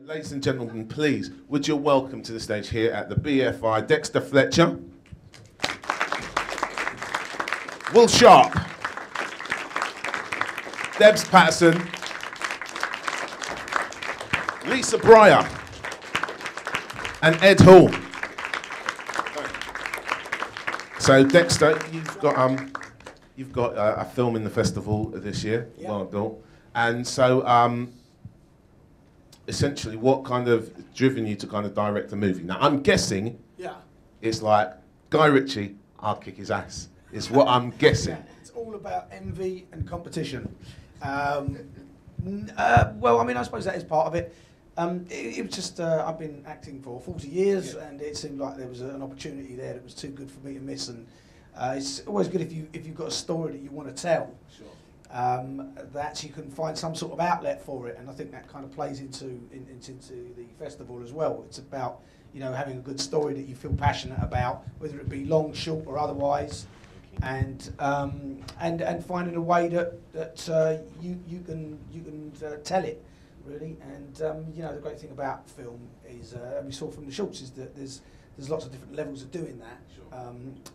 Ladies and gentlemen, please, would you welcome to the stage here at the BFI, Dexter Fletcher, Will Sharpe, Debs Paterson, Lisa Bryer, and Ed Hall. So Dexter, you've got a film in the festival this year, yeah. Well done. And so essentially, what kind of driven you to kind of direct the movie? Now I'm guessing it's like Guy Ritchie, I'll kick his ass. It's what I'm guessing. Yeah, it's all about envy and competition. Well, I mean, I suppose that is part of it. It was just, I've been acting for 40 years, and it seemed like there was an opportunity there that was too good for me to miss. And it's always good if you've got a story that you want to tell, Sure. that you can find some sort of outlet for it. And I think that kind of plays into the festival as well. It's about, you know, having a good story that you feel passionate about, whether it be long, short, or otherwise, and finding a way that you can tell it. Really, and you know, the great thing about film is, and we saw from the shorts, is that there's lots of different levels of doing that. Sure.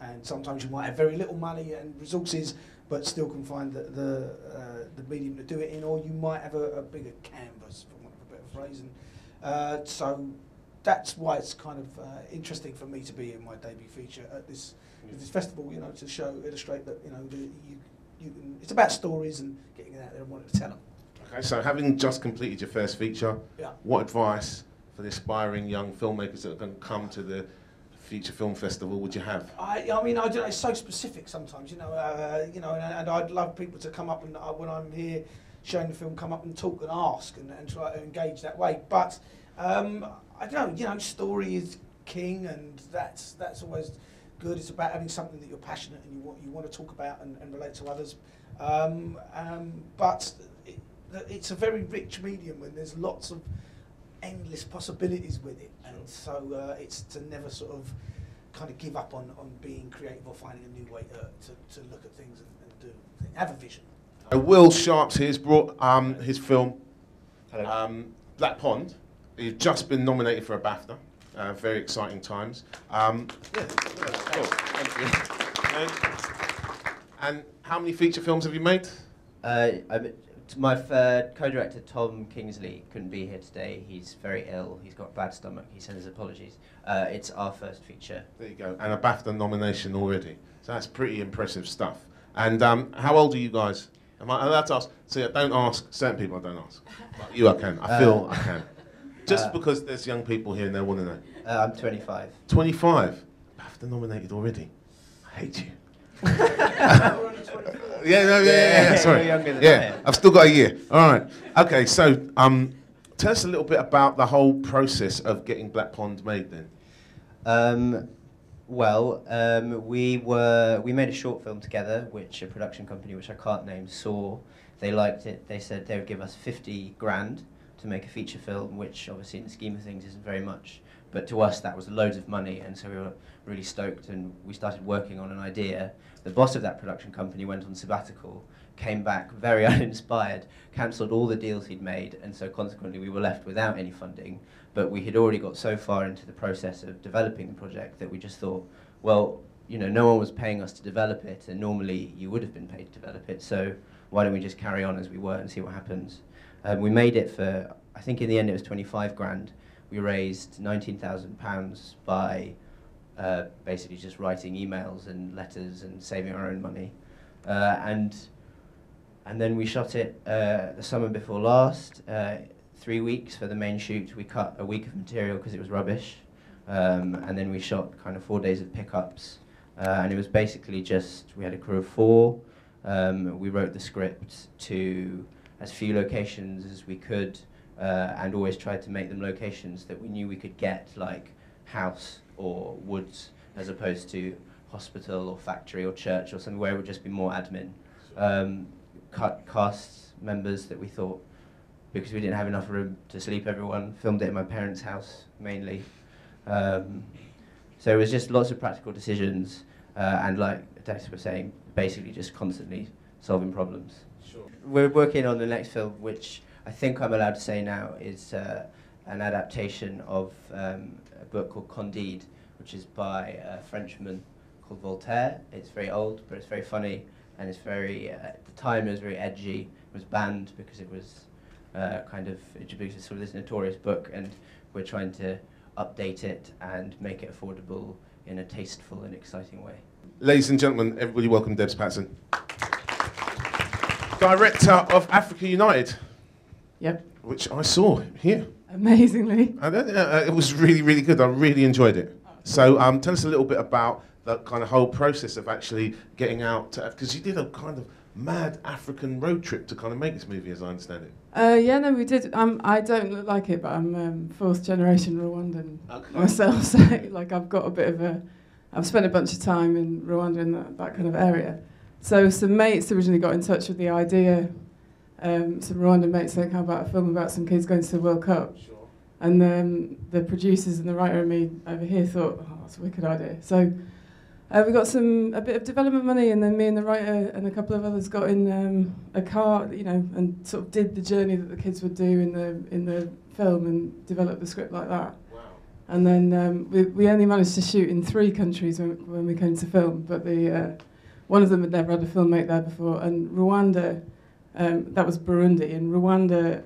And sometimes you might have very little money and resources, but still can find the medium to do it in, or you might have a bigger canvas, for want of a better phrase. And so that's why it's kind of interesting for me to be in my debut feature at this festival. You know, to illustrate that, you know, you can. It's about stories and getting it out there and wanting to tell them. Okay, so having just completed your first feature, what advice for the aspiring young filmmakers that are going to come to the Future Film Festival would you have? I mean, I don't know, it's so specific sometimes, you know, and I'd love people to come up and when I'm here showing the film, come up and talk and ask and try to engage that way. But I don't know, you know, story is king, and that's always good. It's about having something that you're passionate and you want to talk about and relate to others. But it's a very rich medium, and there's lots of endless possibilities with it, and so it's to never sort of kind of give up on being creative or finding a new way to look at things and do things. Have a vision. Will Sharpe's here has brought his film Black Pond. He's just been nominated for a Bafta. Very exciting times. Cool. Thank you. And how many feature films have you made? My co-director Tom Kingsley couldn't be here today. He's very ill. He's got a bad stomach. He sends his apologies. It's our first feature. There you go. And a Bafta nomination already. So that's pretty impressive stuff. And how old are you guys? Am I allowed to ask? See, I don't ask. Certain people I don't ask. But you I can. I feel I can. Just because there's young people here and they want to know. I'm 25. 25? Bafta nominated already? I hate you. Yeah, sorry. I've still got a year. All right. Okay, so tell us a little bit about the whole process of getting Black Pond made then. We made a short film together, which a production company, which I can't name, saw. They liked it. They said they would give us 50 grand to make a feature film, which obviously in the scheme of things isn't very much. But to us, that was loads of money, and so we were really stoked, and we started working on an idea. The boss of that production company went on sabbatical, came back very uninspired, cancelled all the deals he'd made, and so consequently we were left without any funding. But we had already got so far into the process of developing the project that we just thought, well, you know, no one was paying us to develop it, and normally you would have been paid to develop it, so why don't we just carry on as we were and see what happens. We made it for, I think in the end it was 25 grand. We raised £19,000 by basically just writing emails and letters and saving our own money. And then we shot it the summer before last, 3 weeks for the main shoot. We cut a week of material because it was rubbish. And then we shot kind of 4 days of pickups. And it was basically just, we had a crew of 4. We wrote the script to as few locations as we could, and always tried to make them locations that we knew we could get, like house or woods, as opposed to hospital or factory or church or something where it would just be more admin. Cut cast members that we thought, because we didn't have enough room to sleep everyone, filmed it in my parents' house mainly. So it was just lots of practical decisions, and like Dexter was saying, basically just constantly solving problems. Sure. We're working on the next film, which I think I'm allowed to say now is an adaptation of a book called Candide, which is by a Frenchman called Voltaire. It's very old, but it's very funny, and it's very, at the time it was very edgy. It was banned because it was because it's sort of this notorious book, and we're trying to update it and make it affordable in a tasteful and exciting way. Ladies and gentlemen, everybody welcome Debs Paterson. Director of Africa United. Yep. Which I saw here. Amazingly. It was really, really good. I really enjoyed it. So tell us a little bit about the kind of whole process of actually getting out, because you did a kind of mad African road trip to kind of make this movie, as I understand it. Yeah, no, we did. I don't look like it, but I'm fourth generation Rwandan myself. So, like, I've got a bit of a... I've spent a bunch of time in Rwanda in that kind of area. So some mates originally got in touch with the idea. Some Rwandan mates saying, how about a film about some kids going to the World Cup? Sure. And then the producers and the writer and me over here thought, oh, that's a wicked idea. So we got a bit of development money, and then me and the writer and a couple of others got in a car, you know, and sort of did the journey that the kids would do in the film and developed the script like that. Wow. And then we only managed to shoot in 3 countries when we came to film, but one of them had never had a film made there before, and Rwanda, that was Burundi, and Rwanda,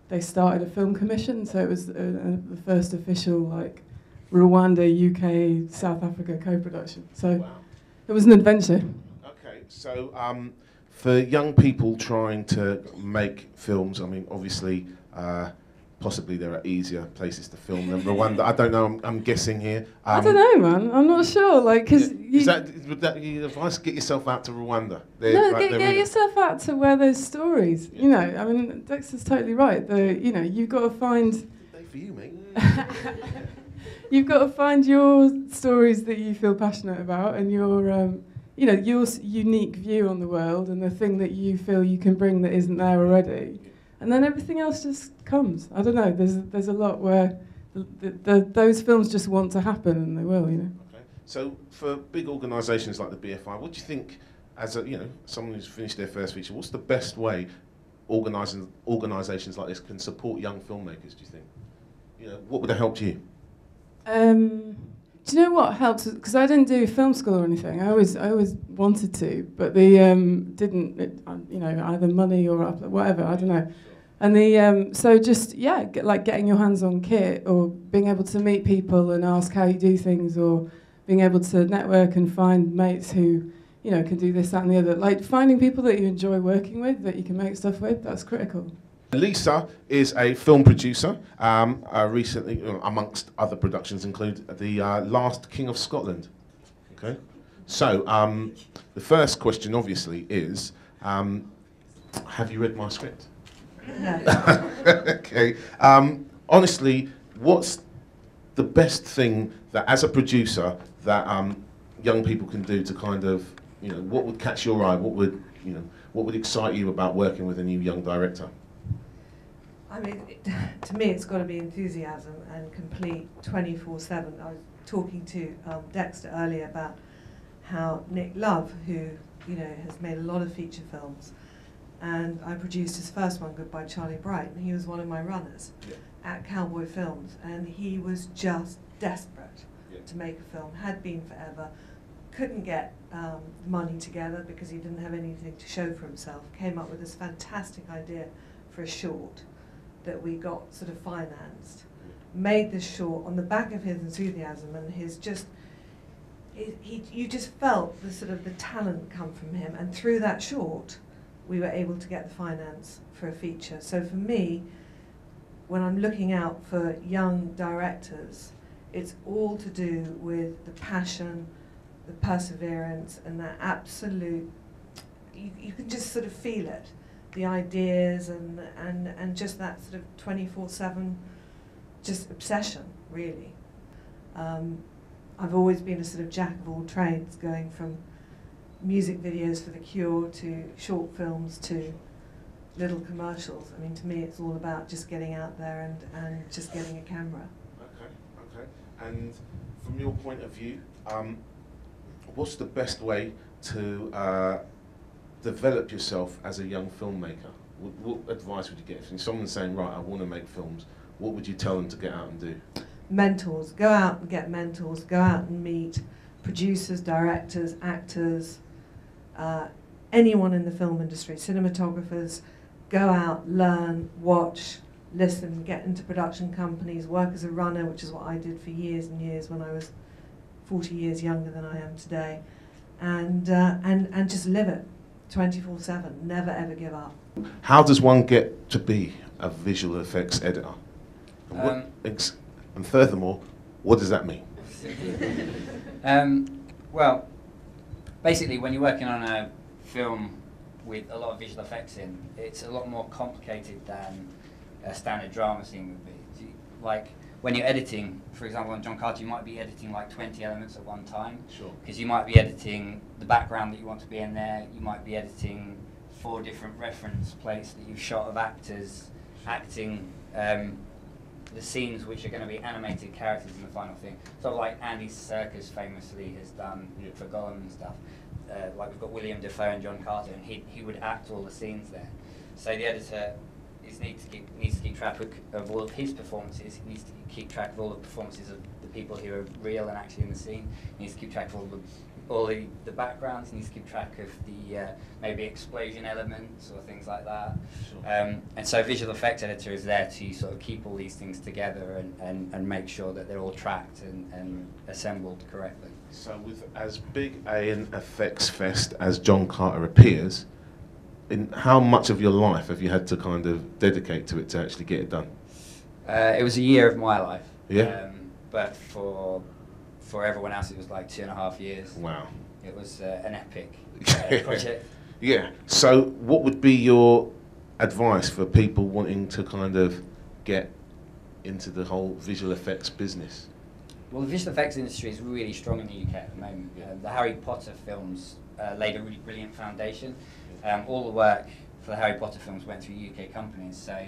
they started a film commission, so it was the first official, like, Rwanda, UK, South Africa co-production. So wow. It was an adventure. Okay, so for young people trying to make films, I mean, obviously, possibly there are easier places to film than Rwanda. I don't know, I'm guessing here. I don't know, man. I'm not sure. Like, cause would that your advice? Get yourself out to Rwanda. Get yourself out to where there's stories. Yeah. You know, I mean, Dexter's totally right. You've got to find. Day for you, mate. You've got to find your stories that you feel passionate about, and your unique view on the world, and the thing that you feel you can bring that isn't there already. And then everything else just comes. I don't know. There's a lot where those films just want to happen, and they will. You know. Okay. So for big organisations like the BFI, what do you think, as someone who's finished their first feature, what's the best way organisations like this can support young filmmakers? Do you think? You know, what would have helped you? Do you know what helped? Because I didn't do film school or anything. I always wanted to, but they didn't. Either money or whatever. I don't know. And so just getting your hands on kit, or being able to meet people and ask how you do things, or being able to network and find mates who can do this, that, and the other. Like finding people that you enjoy working with, that you can make stuff with. That's critical. Lisa is a film producer. Recently, amongst other productions, include the Last King of Scotland. Okay, so the first question, obviously, is: have you read my script? No. Okay. Honestly, what's the best thing that, as a producer, that young people can do to kind of, what would catch your eye? What would excite you about working with a new young director? I mean, to me, it's got to be enthusiasm and complete 24/7. I was talking to Dexter earlier about how Nick Love, who has made a lot of feature films, and I produced his first one, Goodbye Charlie Bright, and he was one of my runners at Cowboy Films, and he was just desperate to make a film, had been forever, couldn't get money together because he didn't have anything to show for himself, came up with this fantastic idea for a short that we got sort of financed, made this short on the back of his enthusiasm and his you just felt the talent come from him, and through that short we were able to get the finance for a feature. So for me, when I'm looking out for young directors, it's all to do with the passion, the perseverance, and that absolute, you can just sort of feel it. The ideas and just that sort of 24/7 just obsession, really. I've always been a sort of jack of all trades, going from music videos for The Cure to short films to little commercials. I mean, to me it's all about just getting out there and just getting a camera. Okay. And from your point of view, what's the best way to develop yourself as a young filmmaker? What advice would you get? If someone's saying, right, I want to make films, what would you tell them to get out and do? Mentors. Go out and get mentors. Go out and meet producers, directors, actors, anyone in the film industry, cinematographers. Go out, learn, watch, listen, get into production companies, work as a runner, which is what I did for years and years when I was 40 years younger than I am today, and just live it 24/7. Never ever give up. How does one get to be a visual effects editor? And, and furthermore, what does that mean? Well, basically, when you're working on a film with a lot of visual effects in, it's a lot more complicated than a standard drama scene would be. Like, when you're editing, for example, on John Carter, you might be editing like 20 elements at one time. Sure. Because you might be editing the background that you want to be in there, you might be editing 4 different reference plates that you've shot of actors acting the scenes which are going to be animated characters in the final thing. Sort of like Andy Serkis famously has done for Gollum and stuff. Like we've got William Dafoe and John Carter, and he would act all the scenes there. So the editor needs to keep track of all of his performances. He needs to keep track of all the performances of the people who are real and actually in the scene. He needs to keep track of all the backgrounds. He needs to keep track of the maybe explosion elements or things like that. Sure. And so visual effects editor is there to sort of keep all these things together and make sure that they're all tracked and assembled correctly. So with as big an effects fest as John Carter appears, in how much of your life have you had to kind of dedicate to it to actually get it done? It was a year of my life. Yeah. But for everyone else, it was like 2.5 years. Wow. It was an epic project. Yeah. So what would be your advice for people wanting to kind of get into the whole visual effects business? Well, the visual effects industry is really strong in the UK at the moment. The Harry Potter films laid a really brilliant foundation. All the work for the Harry Potter films went through UK companies, so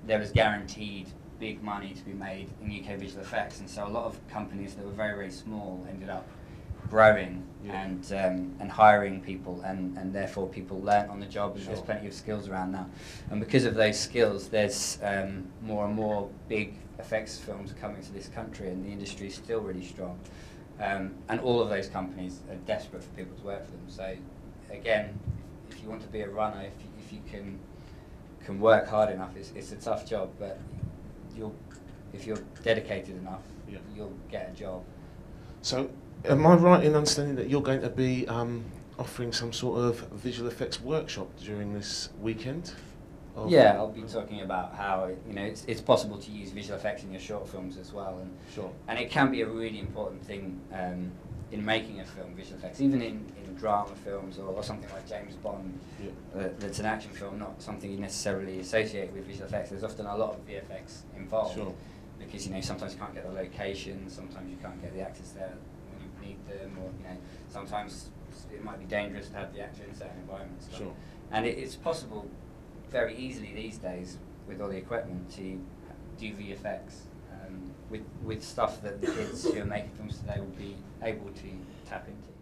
there was guaranteed big money to be made in UK visual effects, and so a lot of companies that were very, very small ended up growing and hiring people, and therefore people learnt on the job, and there's plenty of skills around now. And because of those skills, there's more and more big effects films coming to this country, and the industry is still really strong. And all of those companies are desperate for people to work for them. So again, if you want to be a runner, if you can work hard enough, it's a tough job, but if you're dedicated enough, you'll get a job. So, am I right in understanding that you're going to be offering some sort of visual effects workshop during this weekend? Yeah, I'll be talking about how it's possible to use visual effects in your short films as well, and it can be a really important thing in making a film, visual effects, even in drama films or something like James Bond. That's an action film, not something you necessarily associate with visual effects. There's often a lot of VFX involved, because sometimes you can't get the location, sometimes you can't get the actors there when you need them, or sometimes it might be dangerous to have the actor in certain environments. And it's possible very easily these days with all the equipment to do VFX with stuff that the kids who are making films today will be able to tap into.